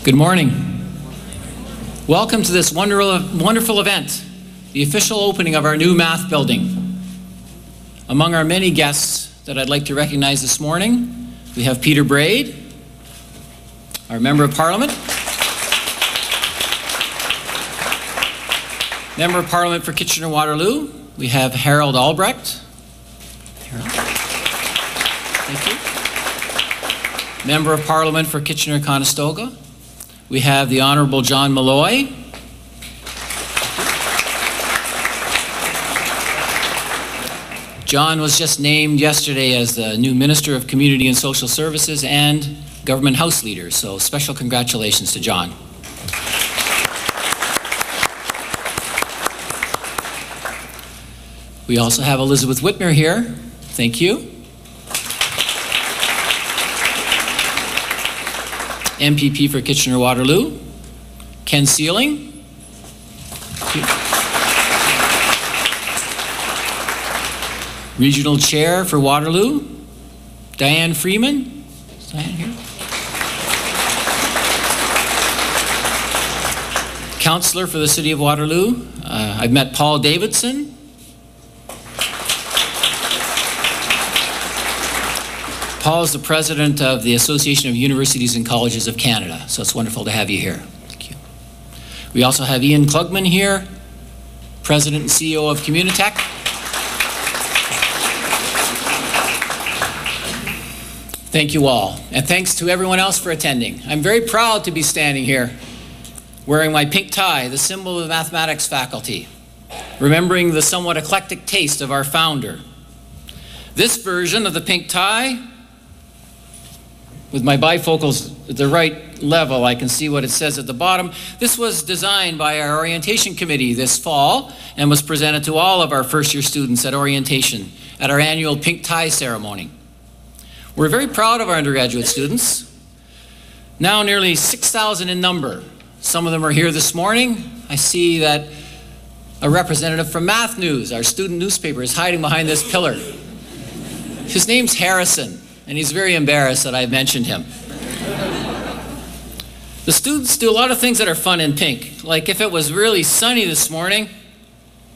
Good morning. Welcome to this wonderful event, the official opening of our new math building. Among our many guests that I'd like to recognize this morning, we have Peter Braid, our Member of Parliament. Member of Parliament for Kitchener-Waterloo, we have Harold Albrecht. Harold. Thank you. Member of Parliament for Kitchener-Conestoga, we have the Honourable John Milloy. John was just named yesterday as the new Minister of Community and Social Services and Government House Leader, so special congratulations to John. We also have Elizabeth Whitmer here. Thank you. MPP for Kitchener-Waterloo, Ken Sealing. Regional Chair for Waterloo, Diane Freeman. Is Diane here? Councillor for the City of Waterloo. I've met Paul Davidson. Paul is the president of the Association of Universities and Colleges of Canada, so it's wonderful to have you here. Thank you. We also have Ian Klugman here, president and CEO of Communitech. Thank you all, and thanks to everyone else for attending. I'm very proud to be standing here wearing my pink tie, the symbol of the mathematics faculty, remembering the somewhat eclectic taste of our founder. This version of the pink tie, with my bifocals at the right level, I can see what it says at the bottom. This was designed by our orientation committee this fall and was presented to all of our first-year students at orientation at our annual pink tie ceremony. We're very proud of our undergraduate students, now nearly 6,000 in number. Some of them are here this morning. I see that a representative from Math News, our student newspaper, is hiding behind this pillar. His name's Harrison, and he's very embarrassed that I've mentioned him. The students do a lot of things that are fun in pink. Like if it was really sunny this morning,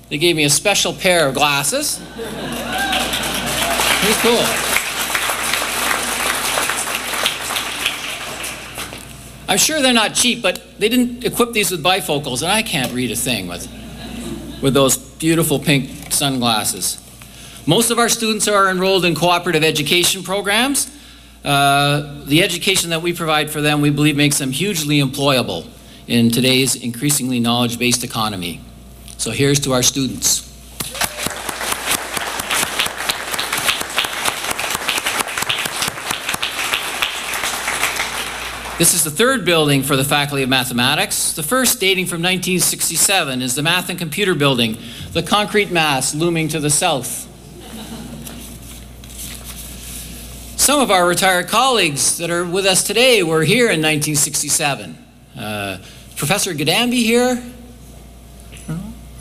they gave me a special pair of glasses. Pretty cool. I'm sure they're not cheap, but they didn't equip these with bifocals, and I can't read a thing with those beautiful pink sunglasses. Most of our students are enrolled in cooperative education programs. The education that we provide for them, we believe, makes them hugely employable in today's increasingly knowledge-based economy. So here's to our students. This is the third building for the Faculty of Mathematics. The first, dating from 1967, is the Math and Computer Building, the concrete mass looming to the south. Some of our retired colleagues that are with us today were here in 1967. Professor Gadambi here.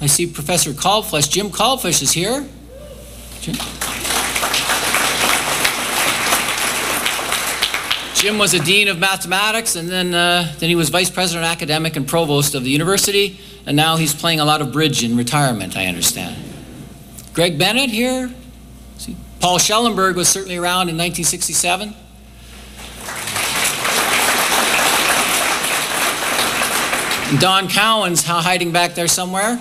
I see Professor Kalbflesh. Jim Kalbflesh is here. Jim was a dean of mathematics, and then he was vice president academic and provost of the university, and now he's playing a lot of bridge in retirement, I understand. Greg Bennett here. See, Paul Schellenberg was certainly around in 1967. And Don Cowan's hiding back there somewhere.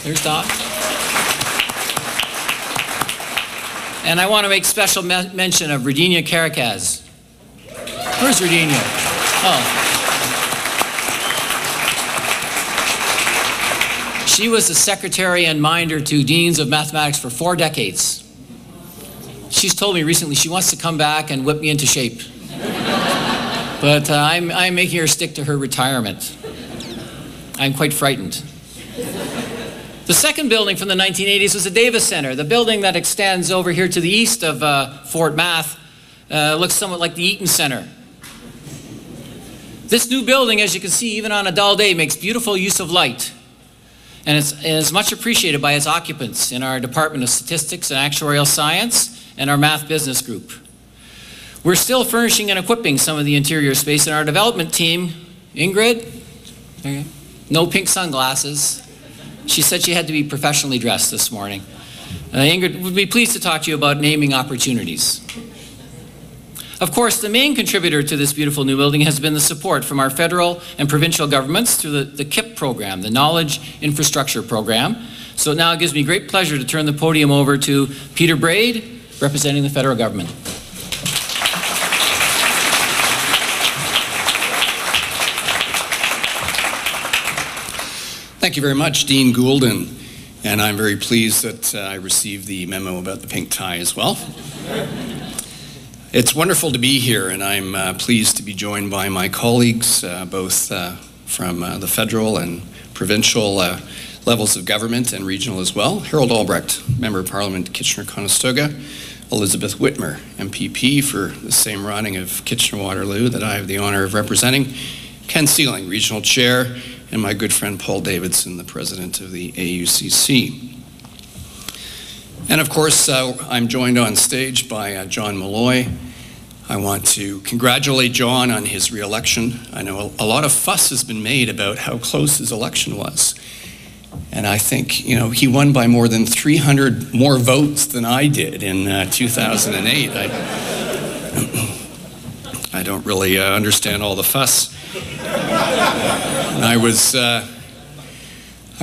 There's Don. And I want to make special mention of Virginia Caracaz. Where's Virginia? Oh. She was the secretary and minder to deans of mathematics for 4 decades. She's told me recently she wants to come back and whip me into shape. But I'm making her stick to her retirement. I'm quite frightened. The second building from the 1980s was the Davis Center, the building that extends over here to the east of Fort Math. Looks somewhat like the Eaton Center. This new building, as you can see, even on a dull day, makes beautiful use of light. And it's much appreciated by its occupants in our Department of Statistics and Actuarial Science and our Math Business Group. We're still furnishing and equipping some of the interior space, and our development team Ingrid? Okay. No pink sunglasses. She said she had to be professionally dressed this morning. Ingrid would be pleased to talk to you about naming opportunities. Of course, the main contributor to this beautiful new building has been the support from our federal and provincial governments through the KIP program, the Knowledge Infrastructure Program. So now it gives me great pleasure to turn the podium over to Peter Braid, representing the federal government. Thank you very much, Dean Goulden, and I'm very pleased that I received the memo about the pink tie as well. It's wonderful to be here, and I'm pleased to be joined by my colleagues, both from the federal and provincial levels of government and regional as well. Harold Albrecht, Member of Parliament, Kitchener-Conestoga; Elizabeth Whitmer, MPP for the same riding of Kitchener-Waterloo that I have the honour of representing; Ken Sealing, Regional Chair; and my good friend Paul Davidson, the President of the AUCC. And of course, I'm joined on stage by John Milloy. I want to congratulate John on his re-election. I know a lot of fuss has been made about how close his election was. And I think, you know, he won by more than 300 more votes than I did in 2008. I don't really understand all the fuss. And I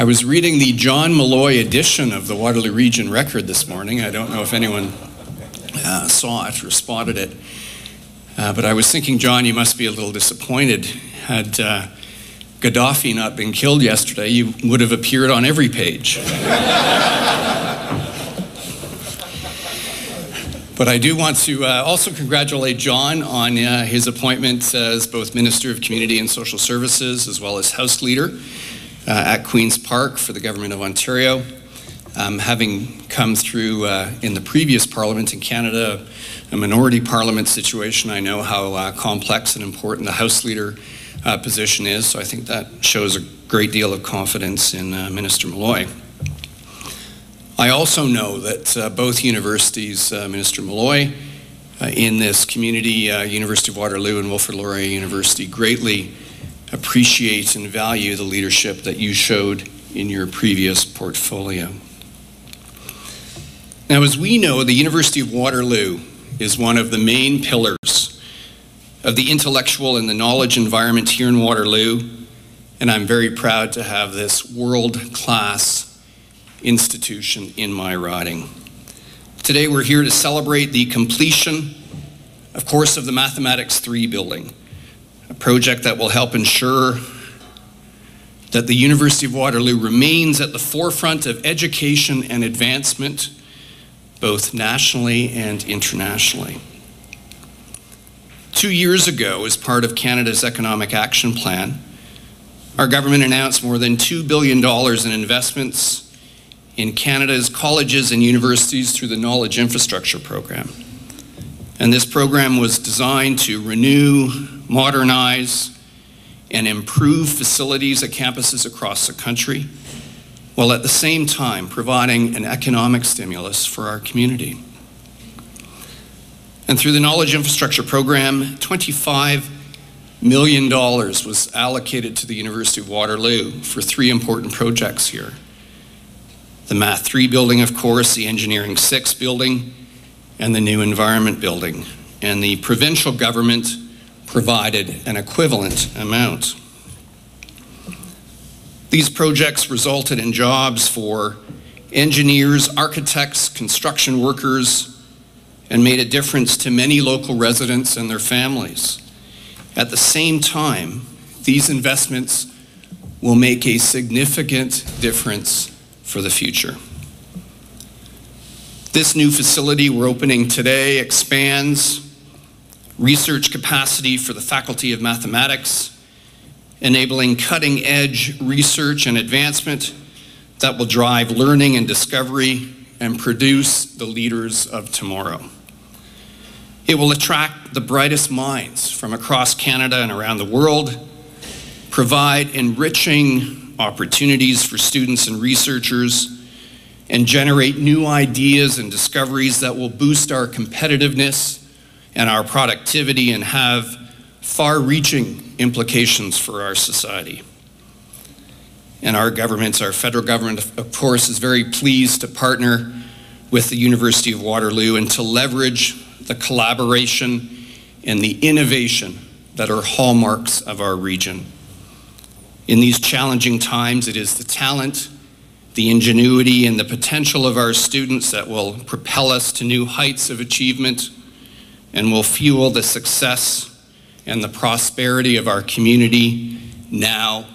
was reading the John Milloy edition of the Waterloo Region Record this morning. I don't know if anyone saw it or spotted it. But I was thinking, John, you must be a little disappointed. Had Gaddafi not been killed yesterday, you would have appeared on every page. But I do want to also congratulate John on his appointment as both Minister of Community and Social Services as well as House Leader at Queen's Park for the Government of Ontario. Having come through in the previous Parliament in Canada, a minority Parliament situation, I know how complex and important the House Leader position is, so I think that shows a great deal of confidence in Minister Milloy. I also know that both universities, Minister Milloy, in this community, University of Waterloo and Wilfrid Laurier University, greatly appreciate and value the leadership that you showed in your previous portfolio. Now, as we know, the University of Waterloo is one of the main pillars of the intellectual and the knowledge environment here in Waterloo, and I'm very proud to have this world-class institution in my riding. Today we're here to celebrate the completion, of course, of the Mathematics 3 building, a project that will help ensure that the University of Waterloo remains at the forefront of education and advancement, both nationally and internationally. 2 years ago, as part of Canada's Economic Action Plan, our government announced more than $2 billion in investments in Canada's colleges and universities through the Knowledge Infrastructure Program. And this program was designed to renew, modernize, and improve facilities at campuses across the country, while at the same time providing an economic stimulus for our community. And through the Knowledge Infrastructure Program, $25 million was allocated to the University of Waterloo for 3 important projects here. The Math 3 building, of course, the Engineering 6 building, and the new Environment building. And the provincial government provided an equivalent amount. These projects resulted in jobs for engineers, architects, construction workers, and made a difference to many local residents and their families. At the same time, these investments will make a significant difference for the future. This new facility we're opening today expands research capacity for the Faculty of Mathematics, enabling cutting-edge research and advancement that will drive learning and discovery and produce the leaders of tomorrow. It will attract the brightest minds from across Canada and around the world, provide enriching opportunities for students and researchers, and generate new ideas and discoveries that will boost our competitiveness and our productivity and have far-reaching implications for our society. And our government, our federal government, of course, is very pleased to partner with the University of Waterloo and to leverage the collaboration and the innovation that are hallmarks of our region. In these challenging times, it is the talent, the ingenuity, and the potential of our students that will propel us to new heights of achievement and will fuel the success and the prosperity of our community now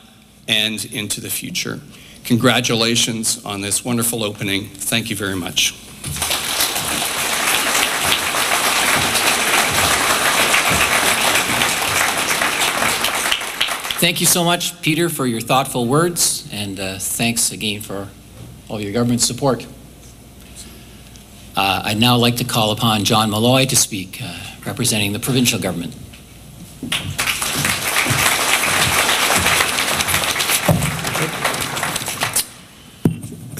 and into the future. Congratulations on this wonderful opening. Thank you very much. Thank you so much, Peter, for your thoughtful words, and thanks again for all your government support. I'd now like to call upon John Milloy to speak, representing the provincial government.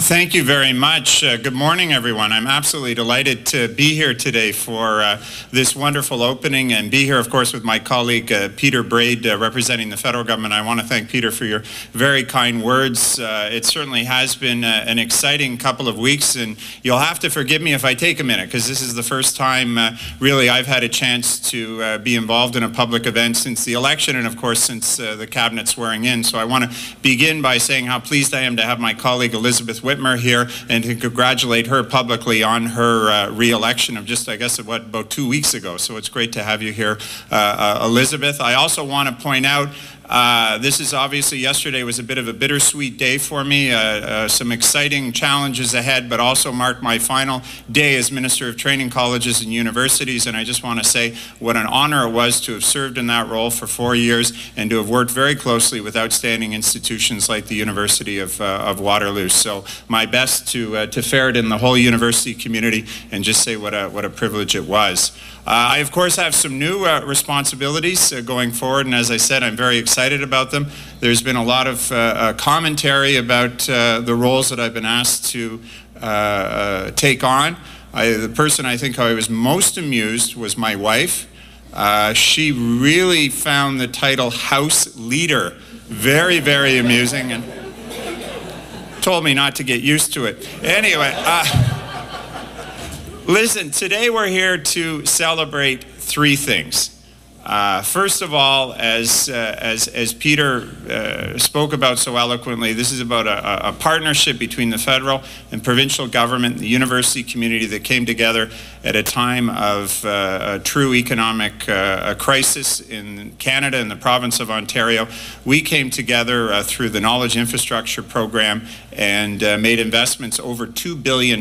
Thank you very much. Good morning, everyone. I'm absolutely delighted to be here today for this wonderful opening and be here, of course, with my colleague Peter Braid, representing the federal government. I want to thank Peter for your very kind words. It certainly has been an exciting couple of weeks, and you'll have to forgive me if I take a minute, because this is the first time really I've had a chance to be involved in a public event since the election and, of course, since the cabinet swearing in. So I want to begin by saying how pleased I am to have my colleague Elizabeth Whitmer here and to congratulate her publicly on her re-election of just, I guess, about 2 weeks ago. So it's great to have you here, Elizabeth. I also want to point out this is obviously, yesterday was a bit of a bittersweet day for me. Some exciting challenges ahead, but also marked my final day as Minister of Training Colleges and Universities. And I just want to say what an honor it was to have served in that role for 4 years and to have worked very closely with outstanding institutions like the University of Waterloo. So my best to Feridun and the whole university community, and just say what a privilege it was. I, of course, have some new responsibilities going forward, and as I said, I'm very excited about them. There's been a lot of commentary about the roles that I've been asked to take on. The person I think I was most amused was my wife. She really found the title House Leader very, very amusing, and told me not to get used to it. Anyway, listen, today we're here to celebrate three things. First of all, as Peter spoke about so eloquently, this is about a partnership between the federal and provincial government and the university community that came together at a time of a true economic crisis in Canada and the province of Ontario. We came together through the Knowledge Infrastructure Program and made investments over $2 billion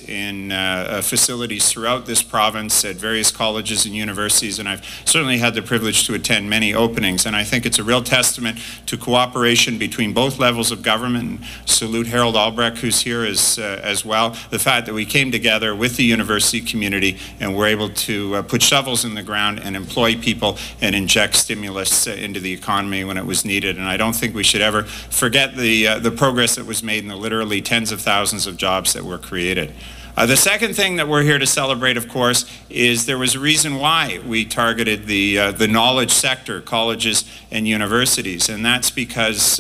in facilities throughout this province at various colleges and universities, and I've certainly had the privilege to attend many openings, and I think it's a real testament to cooperation between both levels of government. And salute Harold Albrecht, who's here as well. The fact that we came together with the university community and were able to put shovels in the ground and employ people and inject stimulus into the economy when it was needed. And I don't think we should ever forget the progress that was made in the literally tens of thousands of jobs that were created. The second thing that we're here to celebrate, of course, is there was a reason why we targeted the knowledge sector, colleges and universities, and that's because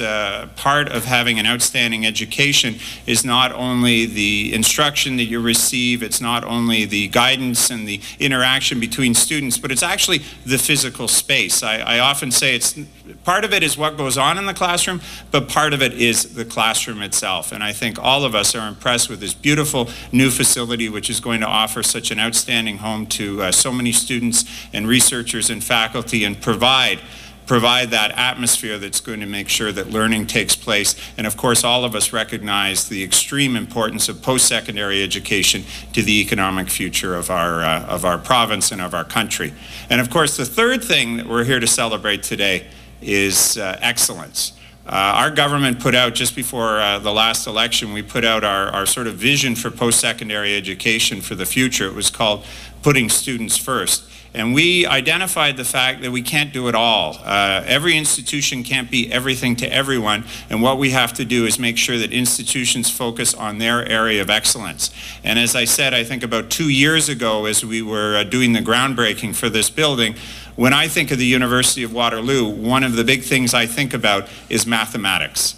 part of having an outstanding education is not only the instruction that you receive, it's not only the guidance and the interaction between students, but it's actually the physical space. I often say part of it is what goes on in the classroom, but part of it is the classroom itself. And I think all of us are impressed with this beautiful new facility, which is going to offer such an outstanding home to so many students and researchers and faculty, and provide that atmosphere that's going to make sure that learning takes place. And of course, all of us recognize the extreme importance of post-secondary education to the economic future of our province and of our country. And of course, the third thing that we're here to celebrate today is excellence. Our government put out, just before the last election, we put out our sort of vision for post-secondary education for the future. It was called Putting Students First. And we identified the fact that we can't do it all. Every institution can't be everything to everyone, and what we have to do is make sure that institutions focus on their area of excellence. And as I said, I think about 2 years ago, as we were doing the groundbreaking for this building, When I think of the University of Waterloo, one of the big things I think about is mathematics.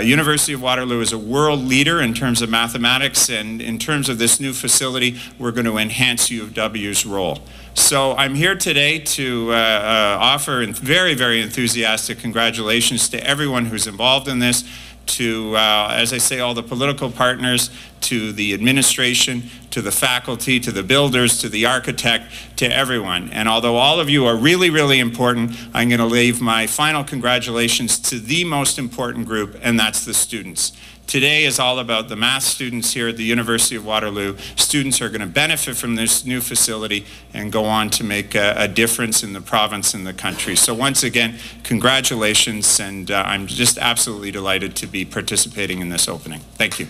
University of Waterloo is a world leader in terms of mathematics, and in terms of this new facility, we're going to enhance U of W's role. So I'm here today to offer very, very enthusiastic congratulations to everyone who's involved in this, to, as I say, all the political partners, to the administration, to the faculty, to the builders, to the architect, to everyone. And although all of you are really, really important, I'm going to leave my final congratulations to the most important group, and that's the students. Today is all about the math students here at the University of Waterloo. Students are going to benefit from this new facility and go on to make a difference in the province and the country. So once again, congratulations, and I'm just absolutely delighted to be participating in this opening. Thank you.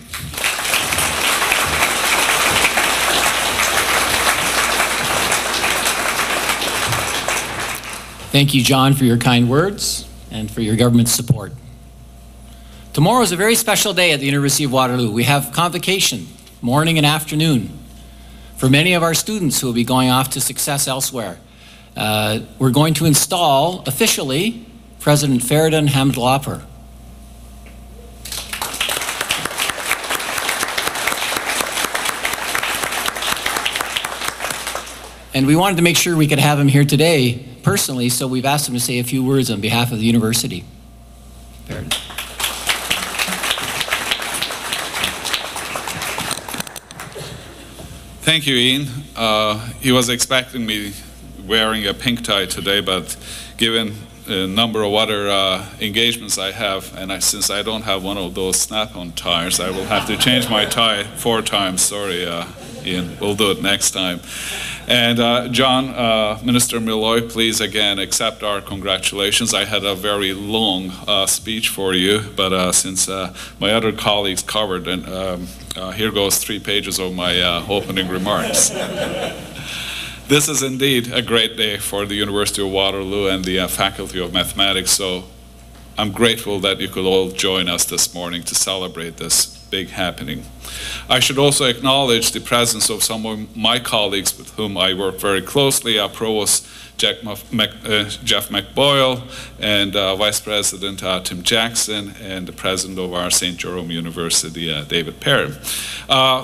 Thank you, John, for your kind words and for your government's support. Tomorrow is a very special day at the University of Waterloo. We have convocation, morning and afternoon, for many of our students who will be going off to success elsewhere. We're going to install, officially, President Feridun Hamdullahpur. And we wanted to make sure we could have him here today, personally, so we've asked him to say a few words on behalf of the university. Feridun. Thank you, Ian. He was expecting me wearing a pink tie today, but given a number of other engagements I have, and since I don't have one of those snap-on ties, I will have to change my tie 4 times. Sorry, Ian. We'll do it next time. And John, Minister Milloy, please again accept our congratulations. I had a very long speech for you, but since my other colleagues covered, and here goes 3 pages of my opening remarks. This is indeed a great day for the University of Waterloo and the Faculty of Mathematics, so I'm grateful that you could all join us this morning to celebrate this big happening. I should also acknowledge the presence of some of my colleagues with whom I work very closely, Provost Jeff McBoyle and Vice President Tim Jackson, and the President of our St. Jerome University, David Perry.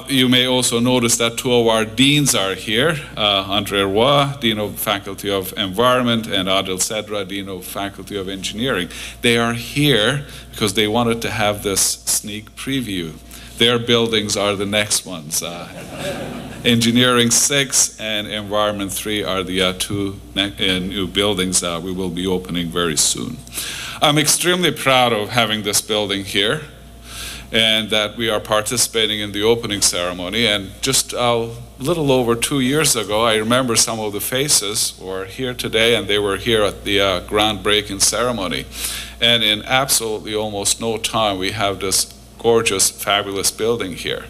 You may also notice that 2 of our deans are here, Andre Roy, Dean of Faculty of Environment, and Adil Sedra, Dean of Faculty of Engineering. They are here because they wanted to have this sneak preview. Their buildings are the next ones. Engineering 6 and Environment 3 are the 2 new buildings we will be opening very soon. I'm extremely proud of having this building here and that we are participating in the opening ceremony. And just a little over 2 years ago, I remember some of the faces were here today, and they were here at the groundbreaking ceremony. And in absolutely almost no time, we have this gorgeous, fabulous building here.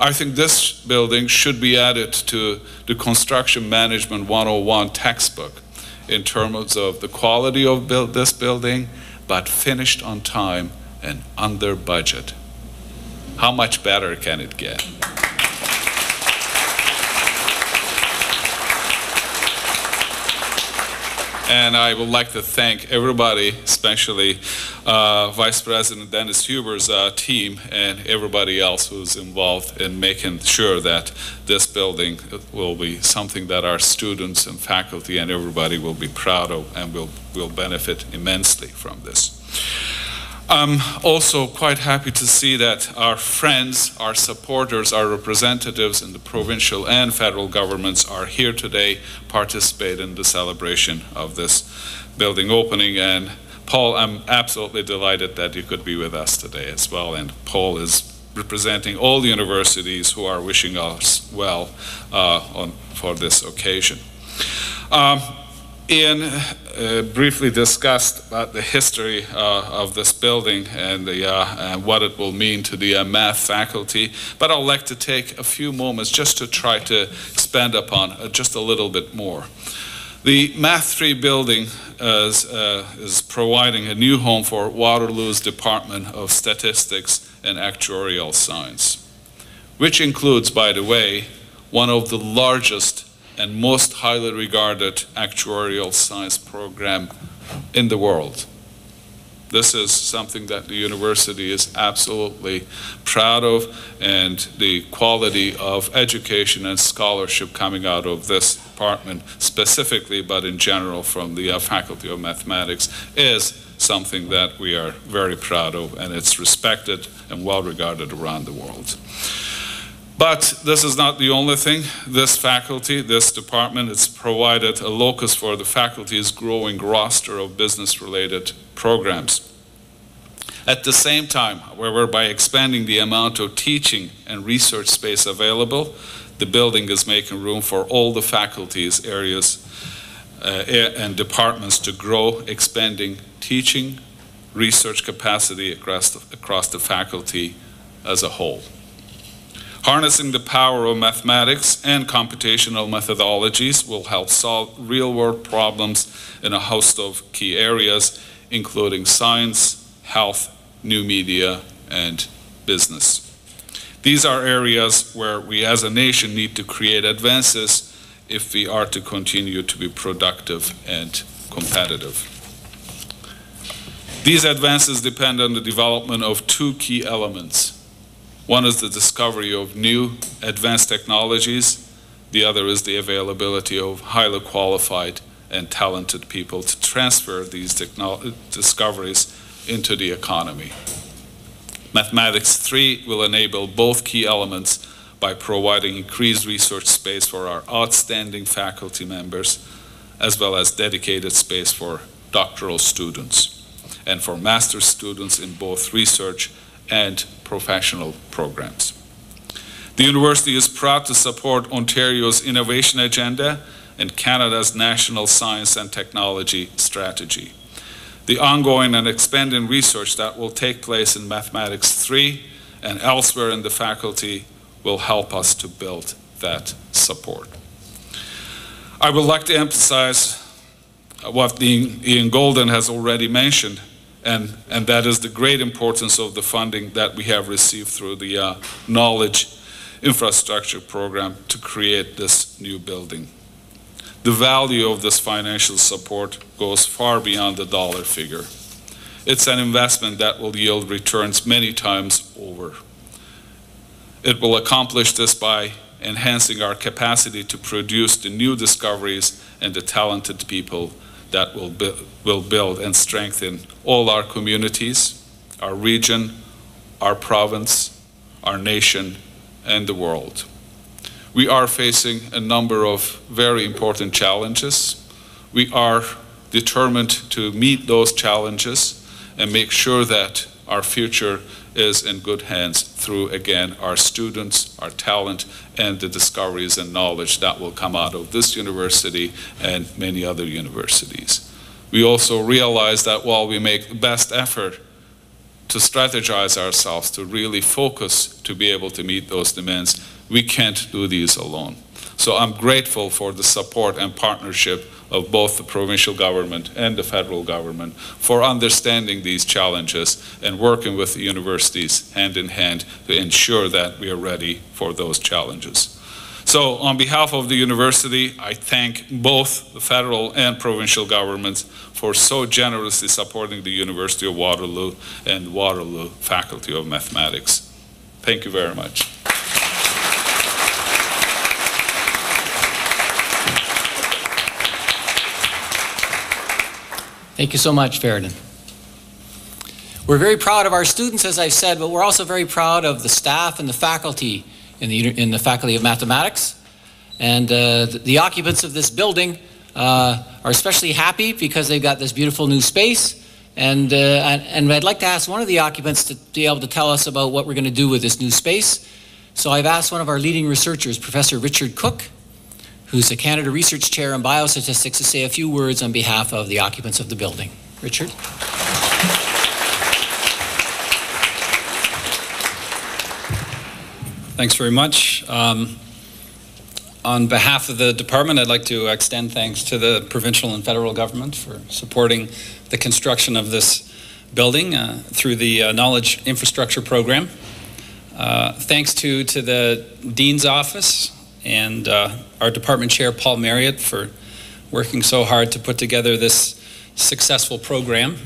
I think this building should be added to the Construction Management 101 textbook in terms of the quality of this building, but finished on time and under budget. How much better can it get? And I would like to thank everybody, especially Vice President Dennis Huber's team and everybody else who's involved in making sure that this building will be something that our students and faculty and everybody will be proud of and will benefit immensely from this. I'm also quite happy to see that our friends, our supporters, our representatives in the provincial and federal governments are here today, participate in the celebration of this building opening. And Paul, I'm absolutely delighted that you could be with us today as well. And Paul is representing all the universities who are wishing us well for this occasion. Ian briefly discussed about the history of this building and what it will mean to the math faculty, but I'd like to take a few moments just to try to expand upon just a little bit more. The Math 3 building is providing a new home for Waterloo's Department of Statistics and Actuarial Science, which includes, by the way, one of the largest and most highly regarded actuarial science program in the world. This is something that the university is absolutely proud of, and the quality of education and scholarship coming out of this department specifically, but in general from the Faculty of Mathematics, is something that we are very proud of, and it's respected and well regarded around the world. But this is not the only thing. This faculty, this department, it's provided a locus for the faculty's growing roster of business-related programs. At the same time, however, by expanding the amount of teaching and research space available, the building is making room for all the faculties, areas, and departments to grow, expanding teaching, research capacity across the faculty as a whole. Harnessing the power of mathematics and computational methodologies will help solve real-world problems in a host of key areas, including science, health, new media, and business. These are areas where we as a nation need to create advances if we are to continue to be productive and competitive. These advances depend on the development of two key elements. One is the discovery of new advanced technologies. The other is the availability of highly qualified and talented people to transfer these discoveries into the economy. Mathematics 3 will enable both key elements by providing increased research space for our outstanding faculty members, as well as dedicated space for doctoral students and for master's students in both research and professional programs. The university is proud to support Ontario's innovation agenda and Canada's national science and technology strategy. The ongoing and expanding research that will take place in Mathematics 3 and elsewhere in the faculty will help us to build that support. I would like to emphasize what Ian Goulden has already mentioned, and that is the great importance of the funding that we have received through the Knowledge Infrastructure Program to create this new building. The value of this financial support goes far beyond the dollar figure. It's an investment that will yield returns many times over. It will accomplish this by enhancing our capacity to produce the new discoveries and the talented people that will build and strengthen all our communities, our region, our province, our nation, and the world. We are facing a number of very important challenges. We are determined to meet those challenges and make sure that our future is in good hands through, again, our students, our talent, and the discoveries and knowledge that will come out of this university and many other universities. We also realize that while we make the best effort to strategize ourselves, to really focus to be able to meet those demands, we can't do these alone. So I'm grateful for the support and partnership of both the provincial government and the federal government for understanding these challenges and working with the universities hand in hand to ensure that we are ready for those challenges. So on behalf of the university, I thank both the federal and provincial governments for so generously supporting the University of Waterloo and Waterloo Faculty of Mathematics. Thank you very much. Thank you so much, Feridun. We're very proud of our students, as I've said, but we're also very proud of the staff and the faculty in the Faculty of Mathematics. And the occupants of this building are especially happy because they've got this beautiful new space. And I'd like to ask one of the occupants to be able to tell us about what we're going to do with this new space. So I've asked one of our leading researchers, Professor Richard Cook, who's a Canada Research Chair in Biostatistics, to say a few words on behalf of the occupants of the building. Richard? Thanks very much. On behalf of the department, I'd like to extend thanks to the provincial and federal government for supporting the construction of this building through the Knowledge Infrastructure Program. Thanks to the Dean's Office and our department chair, Paul Marriott, for working so hard to put together this successful program,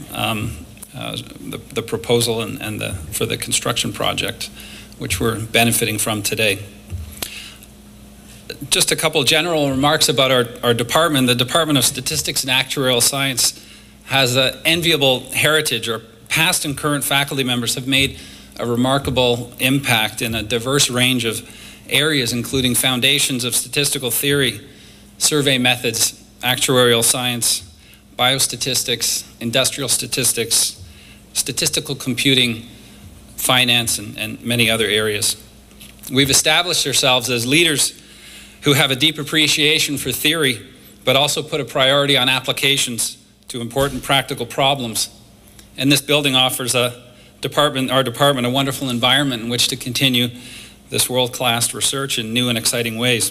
the proposal and for the construction project, which we're benefiting from today. Just a couple general remarks about our department. The Department of Statistics and Actuarial Science has an enviable heritage. Our past and current faculty members have made a remarkable impact in a diverse range of areas, including foundations of statistical theory, survey methods, actuarial science, biostatistics, industrial statistics, statistical computing, finance, and many other areas. We've established ourselves as leaders who have a deep appreciation for theory, but also put a priority on applications to important practical problems. And this building offers our department a wonderful environment in which to continue this world-class research in new and exciting ways.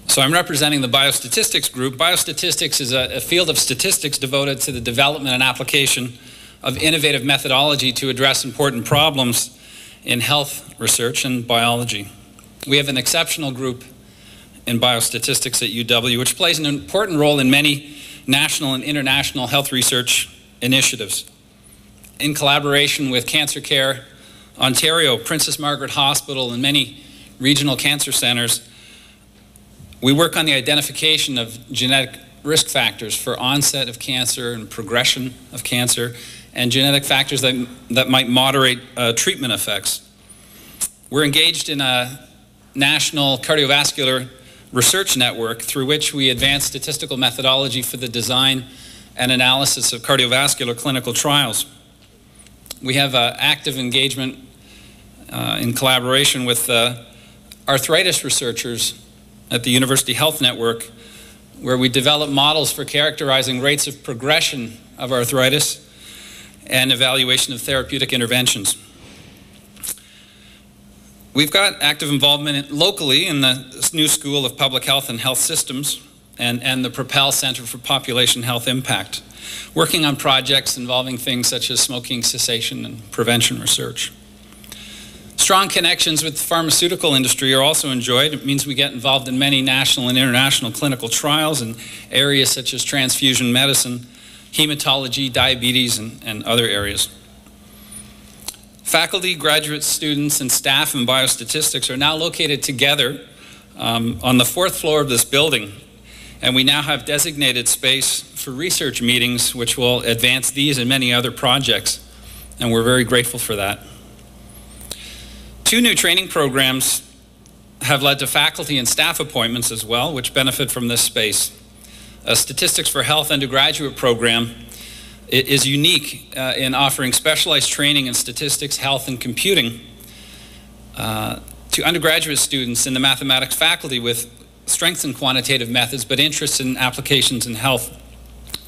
So I'm representing the biostatistics group. Biostatistics is a field of statistics devoted to the development and application of innovative methodology to address important problems in health research and biology. We have an exceptional group in biostatistics at UW, which plays an important role in many national and international health research initiatives. In collaboration with Cancer Care Ontario, Princess Margaret Hospital, and many regional cancer centers, we work on the identification of genetic risk factors for onset of cancer and progression of cancer, and genetic factors that might moderate treatment effects. We're engaged in a national cardiovascular research network through which we advance statistical methodology for the design and analysis of cardiovascular clinical trials. We have active engagement in collaboration with arthritis researchers at the University Health Network, where we develop models for characterizing rates of progression of arthritis and evaluation of therapeutic interventions. We've got active involvement locally in the new School of Public Health and Health Systems and the Propel Center for Population Health Impact, working on projects involving things such as smoking cessation and prevention research. Strong connections with the pharmaceutical industry are also enjoyed. It means we get involved in many national and international clinical trials in areas such as transfusion medicine, hematology, diabetes, and other areas. Faculty, graduate students, and staff in biostatistics are now located together on the 4th floor of this building, and we now have designated space for research meetings which will advance these and many other projects, and we're very grateful for that. 2 new training programs have led to faculty and staff appointments as well, which benefit from this space. A Statistics for Health undergraduate program is unique in offering specialized training in statistics, health, and computing to undergraduate students in the mathematics faculty with strengths in quantitative methods, but interests in applications in health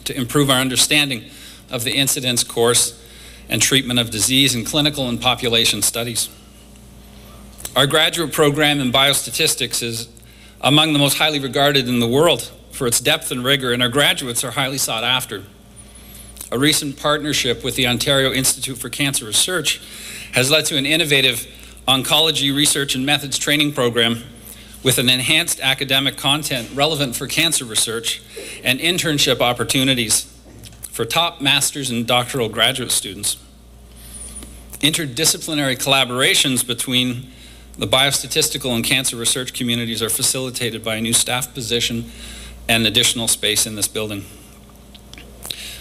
to improve our understanding of the incidence, course, and treatment of disease in clinical and population studies. Our graduate program in biostatistics is among the most highly regarded in the world for its depth and rigor, and our graduates are highly sought after. A recent partnership with the Ontario Institute for Cancer Research has led to an innovative oncology research and methods training program with an enhanced academic content relevant for cancer research and internship opportunities for top master's and doctoral graduate students. Interdisciplinary collaborations between the biostatistical and cancer research communities are facilitated by a new staff position and additional space in this building.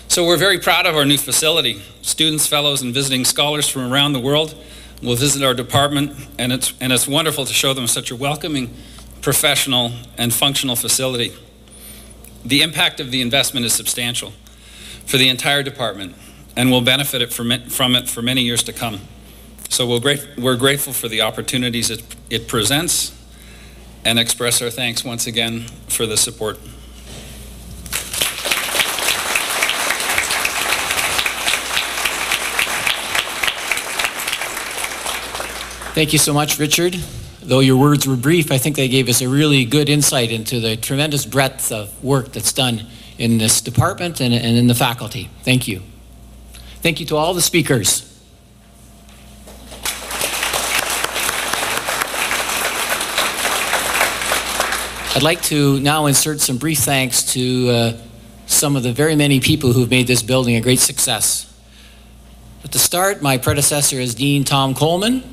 So we're very proud of our new facility. Students, fellows, and visiting scholars from around the world will visit our department, and it's wonderful to show them such a welcoming, professional, and functional facility. The impact of the investment is substantial for the entire department, and we'll benefit from it for many years to come. So we're grateful for the opportunities it presents, and express our thanks once again for the support. Thank you so much, Richard. Though your words were brief, I think they gave us a really good insight into the tremendous breadth of work that's done in this department and in the faculty. Thank you. Thank you to all the speakers. I'd like to now insert some brief thanks to some of the very many people who've made this building a great success. At the start, my predecessor as Dean, Tom Coleman,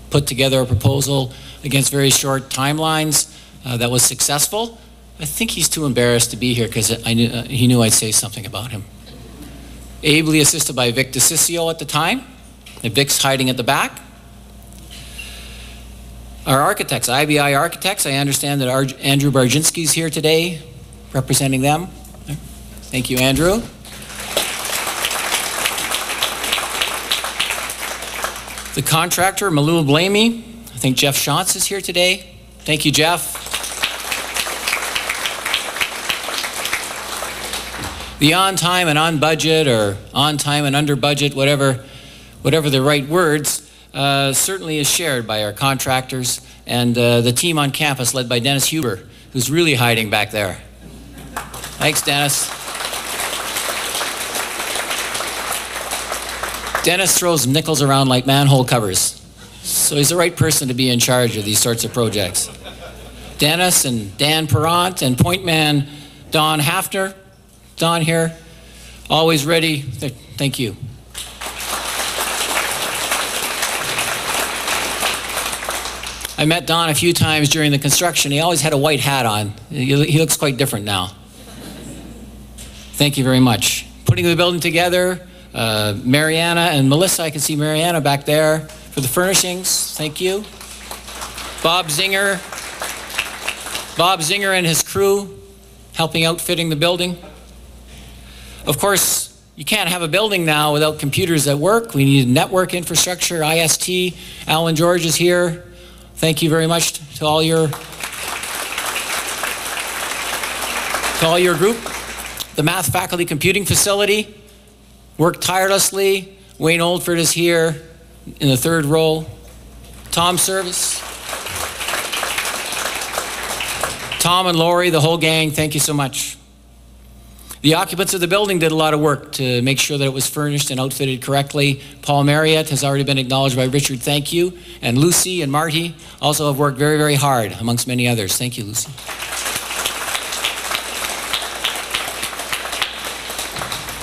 put together a proposal against very short timelines that was successful. I think he's too embarrassed to be here because he knew I'd say something about him. Ably assisted by Vic DeCiccio at the time, and Vic's hiding at the back. Our architects, IBI architects, I understand that Andrew Barzinski's here today representing them. Thank you, Andrew. The contractor, Milloy Blamey. I think Jeff Shantz is here today. Thank you, Jeff. The on time and on budget, or on time and under budget, whatever the right words, certainly is shared by our contractors and the team on campus led by Dennis Huber, who's really hiding back there. Thanks, Dennis. Dennis throws nickels around like manhole covers, so he's the right person to be in charge of these sorts of projects. Dennis and Dan Perrant and point man Don Hafner. Don here, always ready. Thank you. I met Don a few times during the construction. He always had a white hat on. He looks quite different now. Thank you very much. Putting the building together, Mariana and Melissa, I can see Mariana back there for the furnishings. Thank you. Bob Zinger and his crew helping outfitting the building. Of course, you can't have a building now without computers that work. We need network infrastructure, IST. Alan George is here. Thank you very much to all your group. The math faculty computing facility worked tirelessly. Wayne Oldford is here in the third row. Tom Service. Tom and Lori, the whole gang, thank you so much. The occupants of the building did a lot of work to make sure that it was furnished and outfitted correctly. Paul Marriott has already been acknowledged by Richard, thank you. And Lucy and Marty also have worked very, very hard, amongst many others. Thank you, Lucy.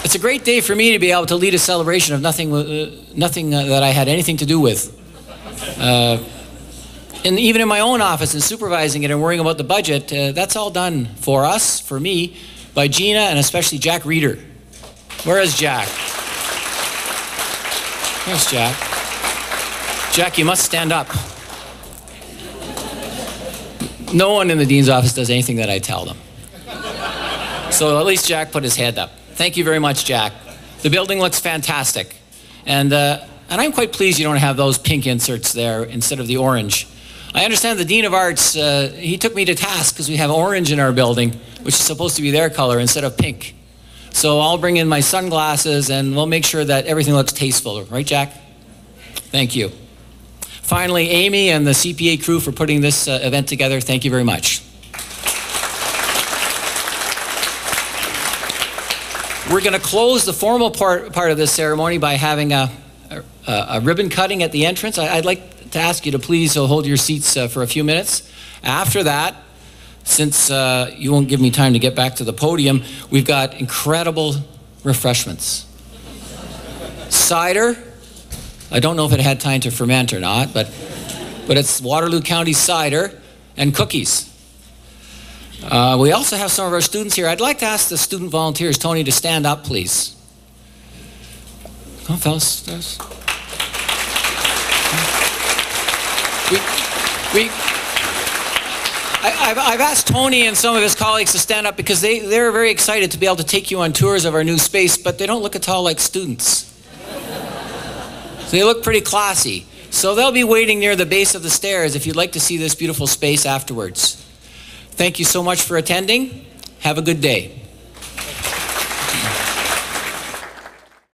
It's a great day for me to be able to lead a celebration of nothing that I had anything to do with. And even in my own office and supervising it and worrying about the budget, that's all done for us, for me, by Gina and especially Jack Reeder. Where is Jack? Where's Jack? Jack, you must stand up. No one in the Dean's office does anything that I tell them. So at least Jack put his head up. Thank you very much, Jack. The building looks fantastic. And I'm quite pleased you don't have those pink inserts there instead of the orange. I understand the Dean of Arts, he took me to task because we have orange in our building, which is supposed to be their color instead of pink. So I'll bring in my sunglasses and we'll make sure that everything looks tasteful. Right, Jack? Thank you. Finally, Amy and the CPA crew for putting this event together. Thank you very much. We're going to close the formal part of this ceremony by having a ribbon cutting at the entrance. I'd like to ask you to please hold your seats for a few minutes. After that, since you won't give me time to get back to the podium, we've got incredible refreshments. Cider, I don't know if it had time to ferment or not, but it's Waterloo County cider, and cookies. We also have some of our students here. I'd like to ask the student volunteers, Tony, to stand up, please. Come on, fellas. I've asked Tony and some of his colleagues to stand up because they're very excited to be able to take you on tours of our new space, but they don't look at all like students. So they look pretty classy. So they'll be waiting near the base of the stairs if you'd like to see this beautiful space afterwards. Thank you so much for attending. Have a good day.